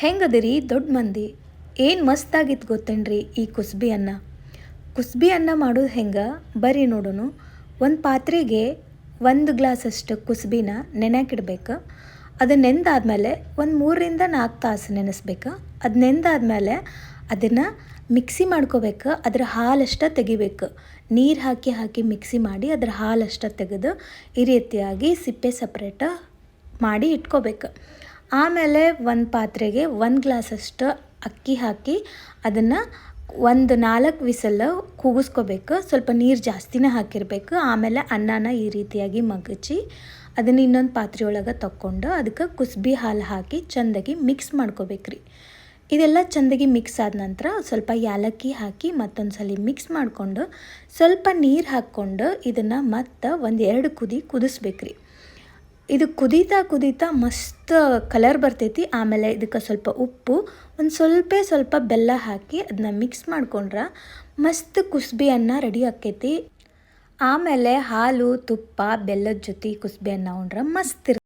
ಹೆಂಗದಿರಿ ದೊಡ್ಡ ಮಂದಿ? ಏನು ಮಸ್ತಾಗಿತ್ತು ಗೊತ್ತೇನ್ರಿ ಈ ಕುಸ್ಬಿ ಅನ್ನ. ಕುಸ್ಬಿ ಅನ್ನ ಮಾಡೋದು ಹೆಂಗೆ ಬರ್ರಿ ನೋಡೋಣ. ಒಂದು ಪಾತ್ರೆಗೆ 1 ಗ್ಲಾಸಷ್ಟು ಕುಸ್ಬಿನ ನೆನೆಯಾಕಿಡ್ಬೇಕು. ಅದು ನೆಂದಾದ್ಮೇಲೆ ಒಂದು 3ರಿಂದ 4 ತಾಸು ನೆನೆಸ್ಬೇಕು. ಅದು ನೆಂದಾದ್ಮೇಲೆ ಅದನ್ನು ಮಿಕ್ಸಿ ಮಾಡ್ಕೋಬೇಕು. ಅದರ ಹಾಲಷ್ಟ ತೆಗಿಬೇಕು. ನೀರು ಹಾಕಿ ಮಿಕ್ಸಿ ಮಾಡಿ ಅದರ ಹಾಲಷ್ಟ ತೆಗೆದು ಈ ರೀತಿಯಾಗಿ ಸಿಪ್ಪೆ ಸಪ್ರೇಟ ಮಾಡಿ ಇಟ್ಕೋಬೇಕು. ಆಮೇಲೆ ಒಂದು ಪಾತ್ರೆಗೆ 1 ಗ್ಲಾಸಷ್ಟು ಅಕ್ಕಿ ಹಾಕಿ ಅದನ್ನು ಒಂದು 4 ವಿಸಲ್ ಕೂಗಿಸ್ಕೋಬೇಕು. ಸ್ವಲ್ಪ ನೀರು ಜಾಸ್ತಿನೇ ಹಾಕಿರಬೇಕು. ಆಮೇಲೆ ಅನ್ನನ ಈ ರೀತಿಯಾಗಿ ಮಗಚಿ ಅದನ್ನು ಇನ್ನೊಂದು ಪಾತ್ರೆ ಒಳಗೆ ತಕ್ಕೊಂಡು ಅದಕ್ಕೆ ಕುಸ್ಬಿ ಹಾಲು ಹಾಕಿ ಚೆಂದಾಗಿ ಮಿಕ್ಸ್ ಮಾಡ್ಕೋಬೇಕ್ರಿ. ಇದೆಲ್ಲ ಚೆಂದಾಗಿ ಮಿಕ್ಸ್ ಆದ ನಂತರ ಸ್ವಲ್ಪ ಯಾಲಕ್ಕಿ ಹಾಕಿ ಮತ್ತೊಂದು ಸಲ ಮಿಕ್ಸ್ ಮಾಡಿಕೊಂಡು ಸ್ವಲ್ಪ ನೀರು ಹಾಕ್ಕೊಂಡು ಇದನ್ನು ಮತ್ತೆ 1-2 ಕುದಿ ಕುದಿಸ್ಬೇಕ್ರಿ. ಇದು ಕುದೀತಾ ಮಸ್ತ್ ಕಲರ್ ಬರ್ತೈತಿ. ಆಮೇಲೆ ಇದಕ್ಕೆ ಸ್ವಲ್ಪ ಉಪ್ಪು, ಒಂದು ಸ್ವಲ್ಪ ಬೆಲ್ಲ ಹಾಕಿ ಅದನ್ನ ಮಿಕ್ಸ್ ಮಾಡ್ಕೊಂಡ್ರೆ ಮಸ್ತ್ ಕುಸ್ಬಿ ಅನ್ನ ರೆಡಿ ಆಕ್ಕೈತಿ. ಆಮೇಲೆ ಹಾಲು ತುಪ್ಪ ಬೆಲ್ಲದ ಜೊತೆ ಕುಸ್ಬಿ ಅನ್ನ ಉಂಡ್ರೆ ಮಸ್ತ್ ಇರ್ತೈತಿ.